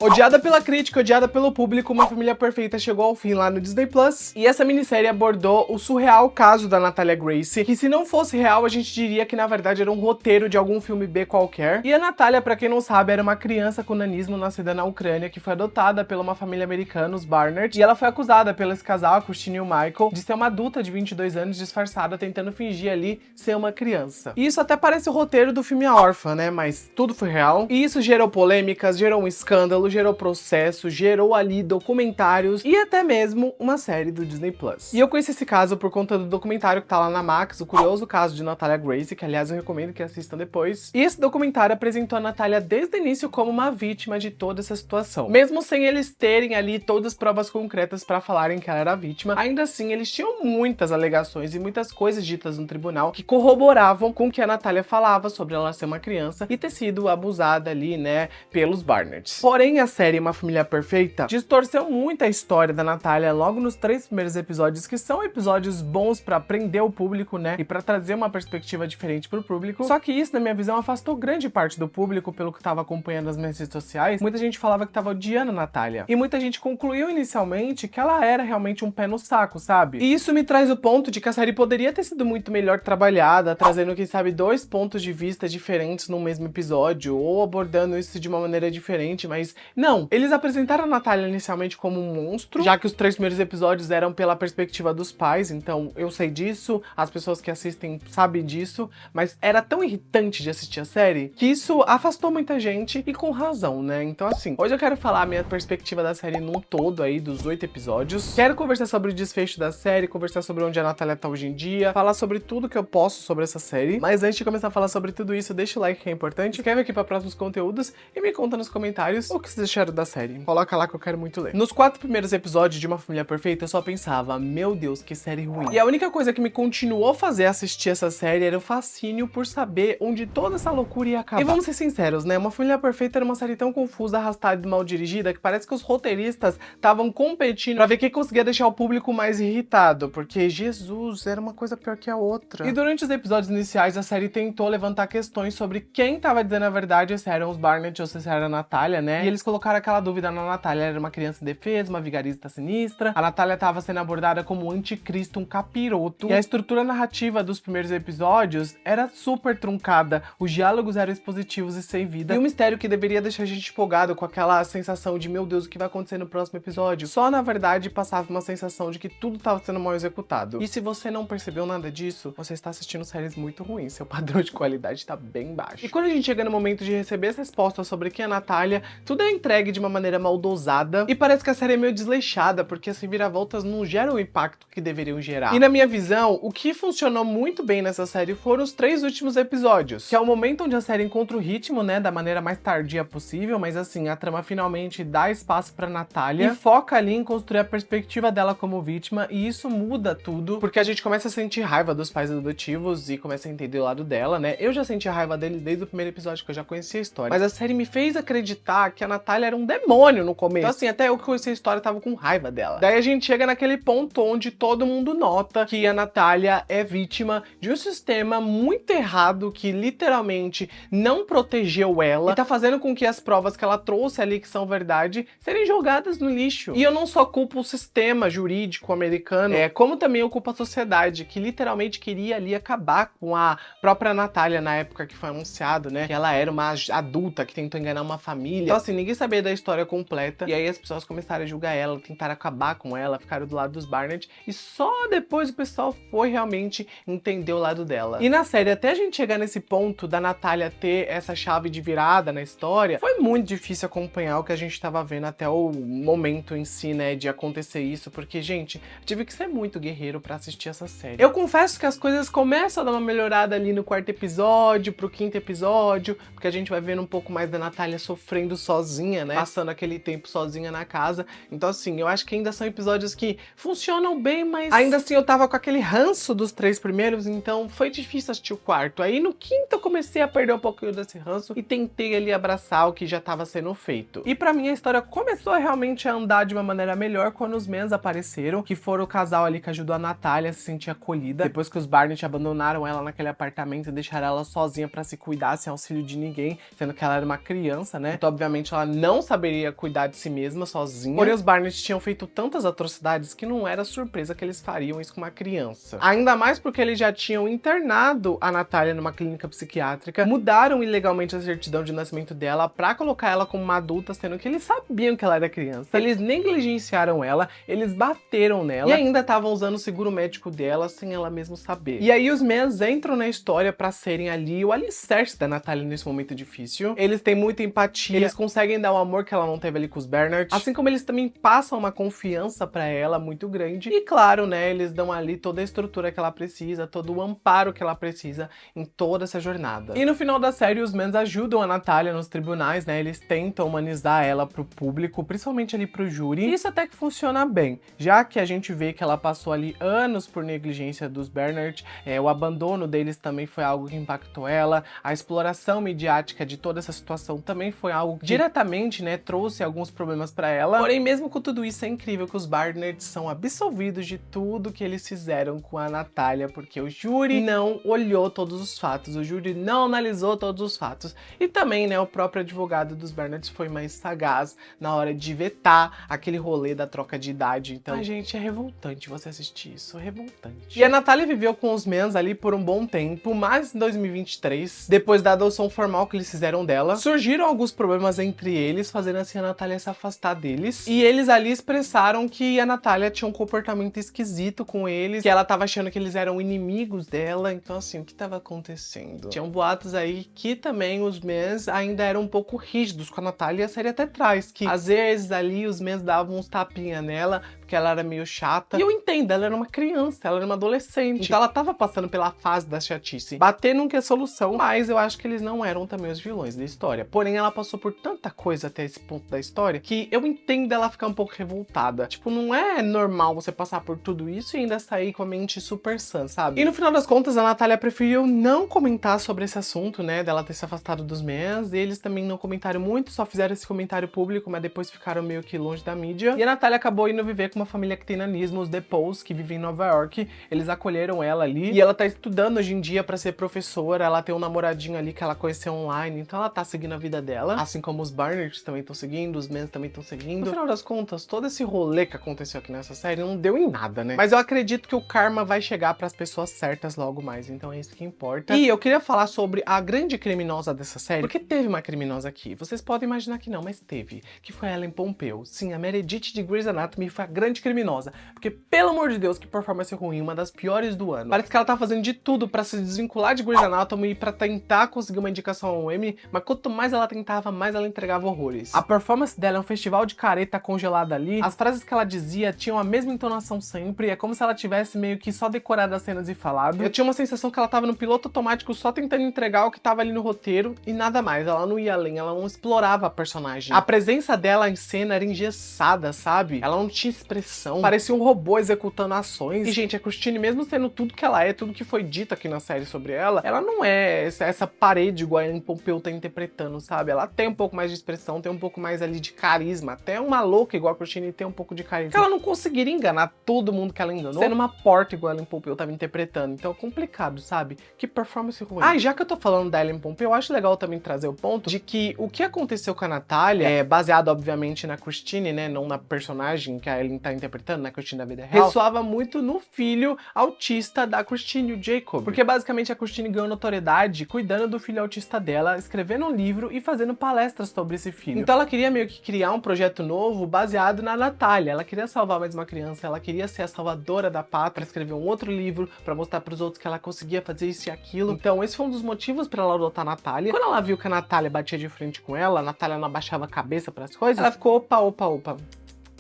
Odiada pela crítica, odiada pelo público, Uma Família Perfeita chegou ao fim lá no Disney Plus. E essa minissérie abordou o surreal caso da Natália Grace, que se não fosse real, a gente diria que na verdade era um roteiro de algum filme B qualquer. E a Natália, pra quem não sabe, era uma criança com nanismo nascida na Ucrânia, que foi adotada pela uma família americana, os Barnard. E ela foi acusada pelo esse casal, a Christine e o Michael, de ser uma adulta de 22 anos disfarçada, tentando fingir ali ser uma criança. E isso até parece o roteiro do filme A Órfã, né? Mas tudo foi real. E isso gerou polêmicas, gerou um escândalo, gerou processo, gerou ali documentários e até mesmo uma série do Disney Plus. E eu conheci esse caso por conta do documentário que tá lá na Max, o curioso caso de Natália Grace, que aliás eu recomendo que assistam depois. E esse documentário apresentou a Natália desde o início como uma vítima de toda essa situação. Mesmo sem eles terem ali todas as provas concretas pra falarem que ela era vítima, ainda assim eles tinham muitas alegações e muitas coisas ditas no tribunal que corroboravam com o que a Natália falava sobre ela ser uma criança e ter sido abusada ali, né, pelos Barnards. Porém, a série Uma Família Perfeita distorceu muito a história da Natália logo nos 3 primeiros episódios, que são episódios bons pra prender o público, né, e pra trazer uma perspectiva diferente pro público. Só que isso, na minha visão, afastou grande parte do público pelo que tava acompanhando nas minhas redes sociais. Muita gente falava que tava odiando a Natália. E muita gente concluiu inicialmente que ela era realmente um pé no saco, sabe? E isso me traz o ponto de que a série poderia ter sido muito melhor trabalhada, trazendo, quem sabe, 2 pontos de vista diferentes no mesmo episódio, ou abordando isso de uma maneira diferente, mas não. Eles apresentaram a Natália inicialmente como um monstro, já que os 3 primeiros episódios eram pela perspectiva dos pais, então eu sei disso, as pessoas que assistem sabem disso, mas era tão irritante de assistir a série que isso afastou muita gente, e com razão, né? Então assim, hoje eu quero falar a minha perspectiva da série num todo aí, dos 8 episódios. Quero conversar sobre o desfecho da série, conversar sobre onde a Natália tá hoje em dia, falar sobre tudo que eu posso sobre essa série. Mas antes de começar a falar sobre tudo isso, deixa o like que é importante, se inscreve aqui para próximos conteúdos e me conta nos comentários o que vocês acharam da série. Coloca lá que eu quero muito ler. Nos 4 primeiros episódios de Uma Família Perfeita, eu só pensava, meu Deus, que série ruim. E a única coisa que me continuou a fazer assistir essa série era o fascínio por saber onde toda essa loucura ia acabar. E vamos ser sinceros, né? Uma Família Perfeita era uma série tão confusa, arrastada e mal dirigida que parece que os roteiristas estavam competindo pra ver quem conseguia deixar o público mais irritado, porque, Jesus, era uma coisa pior que a outra. E durante os episódios iniciais, a série tentou levantar questões sobre quem tava dizendo a verdade, se eram os Barnett ou se era a Natália, né? E eles colocaram aquela dúvida na Natália, ela era uma criança indefesa, uma vigarista sinistra. A Natália tava sendo abordada como um anticristo, um capiroto. E a estrutura narrativa dos primeiros episódios era super truncada. Os diálogos eram expositivos e sem vida. E um mistério que deveria deixar a gente empolgado com aquela sensação de, meu Deus, o que vai acontecer no próximo episódio? Só, na verdade, passava uma sensação de que tudo tava sendo mal executado. E se você não percebeu nada disso, você está assistindo séries muito ruins. Seu padrão de qualidade tá bem baixo. E quando a gente chega no momento de receber as respostas sobre quem é a Natália, tudo é entregue de uma maneira maldosada. E parece que a série é meio desleixada, porque as reviravoltas não geram o impacto que deveriam gerar. E na minha visão, o que funcionou muito bem nessa série foram os 3 últimos episódios, que é o momento onde a série encontra o ritmo, né, da maneira mais tardia possível, mas assim, a trama finalmente dá espaço pra Natália e foca ali em construir a perspectiva dela como vítima, e isso muda tudo, porque a gente começa a sentir raiva dos pais adotivos e começa a entender o lado dela, né? Eu já senti a raiva deles desde o primeiro episódio, que eu já conhecia a história, mas a série me fez acreditar que a Natália era um demônio no começo. Então assim, até eu que conheci a história tava com raiva dela. Daí a gente chega naquele ponto onde todo mundo nota que a Natália é vítima de um sistema muito errado que literalmente não protegeu ela e tá fazendo com que as provas que ela trouxe ali, que são verdade, serem jogadas no lixo. E eu não só culpo o sistema jurídico americano, como também eu culpo a sociedade, que literalmente queria ali acabar com a própria Natália na época que foi anunciado, né, que ela era uma adulta que tentou enganar uma família. Então assim, ninguém sabia da história completa, e aí as pessoas começaram a julgar ela, tentaram acabar com ela, ficaram do lado dos Barnett, e só depois o pessoal foi realmente entender o lado dela. E na série, até a gente chegar nesse ponto da Natália ter essa chave de virada na história, foi muito difícil acompanhar o que a gente tava vendo até o momento em si, né, de acontecer isso, porque, gente, tive que ser muito guerreiro pra assistir essa série. Eu confesso que as coisas começam a dar uma melhorada ali no 4º episódio, pro 5º episódio, porque a gente vai vendo um pouco mais da Natália sofrendo sozinha, né, passando aquele tempo sozinha na casa. Então assim, eu acho que ainda são episódios que funcionam bem, mas ainda assim eu tava com aquele ranço dos 3 primeiros, então foi difícil assistir o 4º. Aí no 5º eu comecei a perder um pouquinho desse ranço e tentei ali abraçar o que já tava sendo feito. E pra mim a história começou realmente a andar de uma maneira melhor quando os Mans apareceram, que foram o casal ali que ajudou a Natália a se sentir acolhida, depois que os Barnett abandonaram ela naquele apartamento e deixaram ela sozinha pra se cuidar, sem auxílio de ninguém, sendo que ela era uma criança, né? Então obviamente ela não saberia cuidar de si mesma sozinha. Porém, os Barnett tinham feito tantas atrocidades que não era surpresa que eles fariam isso com uma criança. Ainda mais porque eles já tinham internado a Natália numa clínica psiquiátrica, mudaram ilegalmente a certidão de nascimento dela pra colocar ela como uma adulta, sendo que eles sabiam que ela era criança. Eles negligenciaram ela, eles bateram nela e ainda estavam usando o seguro médico dela sem ela mesmo saber. E aí os Mans entram na história pra serem ali o alicerce da Natália nesse momento difícil. Eles têm muita empatia, eles conseguem dar o amor que ela não teve ali com os Bernard, assim como eles também passam uma confiança pra ela muito grande. E claro, né, eles dão ali toda a estrutura que ela precisa, todo o amparo que ela precisa em toda essa jornada. E no final da série, os Mans ajudam a Natália nos tribunais, né, eles tentam humanizar ela pro público, principalmente ali pro júri. E isso até que funciona bem, já que a gente vê que ela passou ali anos por negligência dos Bernard, o abandono deles também foi algo que impactou ela, a exploração midiática de toda essa situação também foi algo que diretamente, né, trouxe alguns problemas pra ela. Porém, mesmo com tudo isso, é incrível que os Barnett são absolvidos de tudo que eles fizeram com a Natália, porque o júri não olhou todos os fatos, o júri não analisou todos os fatos. E também, né, o próprio advogado dos Bernett foi mais sagaz na hora de vetar aquele rolê da troca de idade. Então, ai, gente, é revoltante você assistir isso, é revoltante. E a Natália viveu com os Mans ali por um bom tempo, mas em 2023, depois da adoção formal que eles fizeram dela, surgiram alguns problemas entre eles, fazendo assim a Natália se afastar deles. E eles ali expressaram que a Natália tinha um comportamento esquisito com eles, que ela tava achando que eles eram inimigos dela. Então, assim, o que tava acontecendo? Tinham boatos aí que também os Mans ainda eram um pouco rígidos com a Natália, e a série até traz que às vezes ali os Mans davam uns tapinha nela, porque ela era meio chata. E eu entendo, ela era uma criança, ela era uma adolescente. Então ela tava passando pela fase da chatice. Bater nunca é solução, mas eu acho que eles não eram também os vilões da história. Porém, ela passou por tanta coisa até esse ponto da história que eu entendo ela ficar um pouco revoltada. Tipo, não é normal você passar por tudo isso e ainda sair com a mente super sã, sabe? E no final das contas, a Natália preferiu não comentar sobre esse assunto, né, dela ter se afastado dos Mans. E eles também não comentaram muito, só fizeram esse comentário público, mas depois ficaram meio que longe da mídia. E a Natália acabou indo viver com uma família que tem nanismo, os DePaul, que vivem em Nova York. Eles acolheram ela ali e ela tá estudando hoje em dia pra ser professora. Ela tem um namoradinho ali que ela conheceu online, então ela tá seguindo a vida dela, assim como os Barnett também estão seguindo, os Mans também estão seguindo. No final das contas, todo esse rolê que aconteceu aqui nessa série não deu em nada, né? Mas eu acredito que o karma vai chegar pras pessoas certas logo mais, então é isso que importa. E eu queria falar sobre a grande criminosa dessa série, porque teve uma criminosa aqui. Vocês podem imaginar que não, mas teve. Que foi a Ellen Pompeo. Sim, a Meredith de Grey's Anatomy foi a grande criminosa. Porque, pelo amor de Deus, que performance ruim, uma das piores do ano. Parece que ela tá fazendo de tudo pra se desvincular de Grey's Anatomy e pra tentar conseguir uma indicação ao Emmy, mas quanto mais ela tentava, mais ela entregava horrores. A performance dela é um festival de careta congelada ali. As frases que ela dizia tinham a mesma entonação sempre, é como se ela tivesse meio que só decorado as cenas e falado. Eu tinha uma sensação que ela tava no piloto automático só tentando entregar o que tava ali no roteiro e nada mais. Ela não ia além, ela não explorava a personagem. A presença dela em cena era engessada, sabe? Ela não tinha expressão, parecia um robô executando ações. E, gente, a Christine, mesmo sendo tudo que ela é, tudo que foi dito aqui na série sobre ela não é essa parede igual a Ellen Pompeo tá interpretando, sabe? Ela tem um pouco mais de expressão, tem um pouco mais ali de carisma. Até uma louca igual a Christine tem um pouco de carisma. Ela não conseguiria enganar todo mundo que ela enganou, sendo uma porta igual a Ellen Pompeo tava interpretando. Então é complicado, sabe? Que performance ruim. Ah, e já que eu tô falando da Ellen Pompeo, eu acho legal também trazer o ponto de que o que aconteceu com a Natália é baseado, obviamente, na Christine, né? Não na personagem que a Ellen tá interpretando, na Christine da vida real. Ressoava muito no filho autista da Christine, o Jacob. Porque basicamente a Christine ganhou notoriedade cuidando do filho autista dela, escrevendo um livro e fazendo palestras sobre esse filho. Então ela queria meio que criar um projeto novo baseado na Natália. Ela queria salvar mais uma criança, ela queria ser a salvadora da pátria, escrever um outro livro pra mostrar pros outros que ela conseguia fazer isso e aquilo. Então esse foi um dos motivos pra ela adotar a Natália. Quando ela viu que a Natália batia de frente com ela, a Natália não abaixava a cabeça pras coisas, ela ficou opa.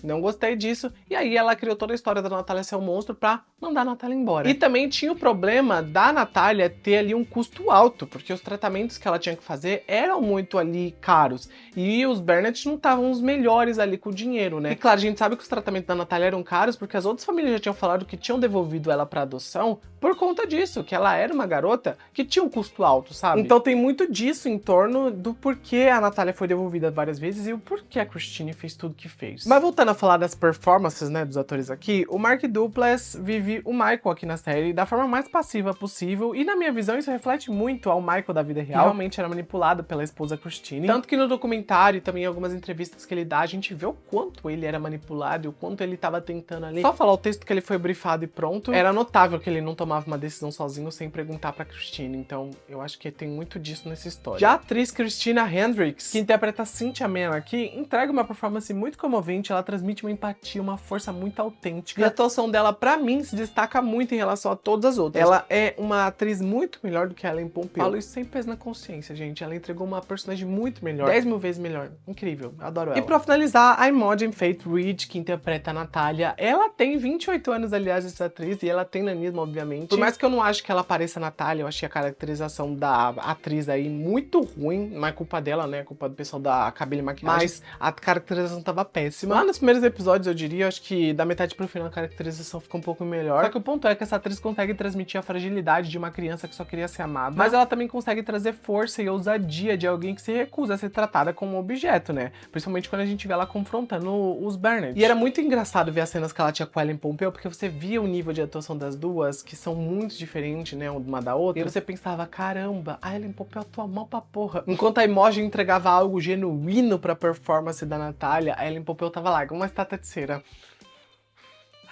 Não gostei disso. E aí ela criou toda a história da Natália ser um monstro pra mandar a Natália embora. E também tinha o problema da Natália ter ali um custo alto, porque os tratamentos que ela tinha que fazer eram muito ali caros. E os Bernett não estavam os melhores ali com o dinheiro, né? E claro, a gente sabe que os tratamentos da Natália eram caros, porque as outras famílias já tinham falado que tinham devolvido ela pra adoção por conta disso, que ela era uma garota que tinha um custo alto, sabe? Então tem muito disso em torno do porquê a Natália foi devolvida várias vezes e o porquê a Christine fez tudo que fez. Mas voltando a falar das performances, né, dos atores aqui, o Mark Duplass vive o Michael aqui na série da forma mais passiva possível e, na minha visão, isso reflete muito ao Michael da vida real, que realmente era manipulado pela esposa Christine. Tanto que no documentário e também em algumas entrevistas que ele dá, a gente vê o quanto ele era manipulado e o quanto ele tava tentando ali só falar o texto que ele foi briefado e pronto. Era notável que ele não tomava uma decisão sozinho sem perguntar pra Christine, então eu acho que tem muito disso nessa história. Já a atriz Christina Hendricks, que interpreta Cynthia Mann aqui, entrega uma performance muito comovente, ela transmite uma empatia, uma força muito autêntica. E a atuação dela, pra mim, se destaca muito em relação a todas as outras. Ela é uma atriz muito melhor do que a Ellen Pompeo. Falo isso sem peso na consciência, gente. Ela entregou uma personagem muito melhor, 10 mil vezes melhor. Incrível, adoro ela. E pra finalizar, a Imogen Faith Reed, que interpreta a Natália, ela tem 28 anos, aliás, essa atriz, e ela tem nanismo, obviamente. Por mais que eu não acho que ela pareça a Natália, eu achei a caracterização da atriz aí muito ruim. Não é culpa dela, né? É culpa do pessoal da cabelo e maquiagem. Mas a caracterização tava péssima. Lá nos primeiros episódios, eu diria, acho que da metade pro final a caracterização ficou um pouco melhor. Só que o ponto é que essa atriz consegue transmitir a fragilidade de uma criança que só queria ser amada, mas ela também consegue trazer força e ousadia de alguém que se recusa a ser tratada como um objeto, né? Principalmente quando a gente vê ela confrontando os Burnett. E era muito engraçado ver as cenas que ela tinha com a Ellen Pompeo, porque você via o nível de atuação das duas, que são muito diferentes, né, uma da outra. E você pensava, caramba, a Ellen Pompeo atua mal pra porra. Enquanto a Imogen entregava algo genuíno pra performance da Natália, a Ellen Pompeo tava lá, uma estátua de cera.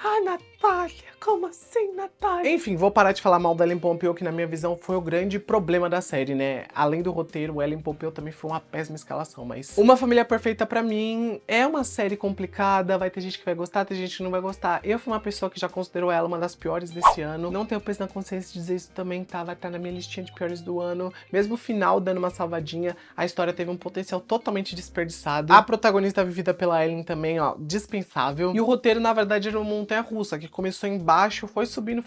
Ai, Natália, como assim, Natália? Enfim, vou parar de falar mal da Ellen Pompeo, que na minha visão foi o grande problema da série, né? Além do roteiro, o Ellen Pompeo também foi uma péssima escalação, mas Uma Família Perfeita pra mim é uma série complicada, vai ter gente que vai gostar, tem gente que não vai gostar. Eu fui uma pessoa que já considerou ela uma das piores desse ano. Não tenho peso na consciência de dizer isso também, tá? Vai estar na minha listinha de piores do ano. Mesmo o final dando uma salvadinha, a história teve um potencial totalmente desperdiçado. A protagonista vivida pela Ellen também, ó, dispensável. E o roteiro, na verdade, era uma montanha-russa, que começou embaixo, foi subindo,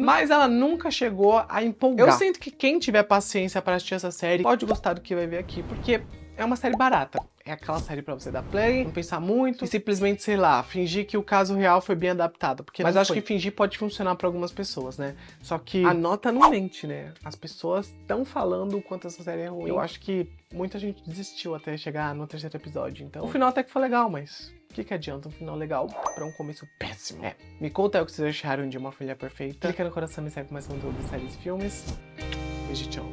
mas ela nunca chegou a empolgar. Eu sinto que quem tiver paciência pra assistir essa série pode gostar do que vai ver aqui, porque é uma série barata. É aquela série pra você dar play, não pensar muito e simplesmente, sei lá, fingir que o caso real foi bem adaptado. Mas eu acho que fingir pode funcionar pra algumas pessoas, né? Só que a nota não mente, né? As pessoas estão falando o quanto essa série é ruim. Eu acho que muita gente desistiu até chegar no terceiro episódio. Então, o final até que foi legal, mas o que adianta um final legal pra um começo péssimo? Me conta aí o que vocês acharam de Uma Família Perfeita. Clica no coração e me segue com mais conteúdo de séries e filmes. Beijo, tchau.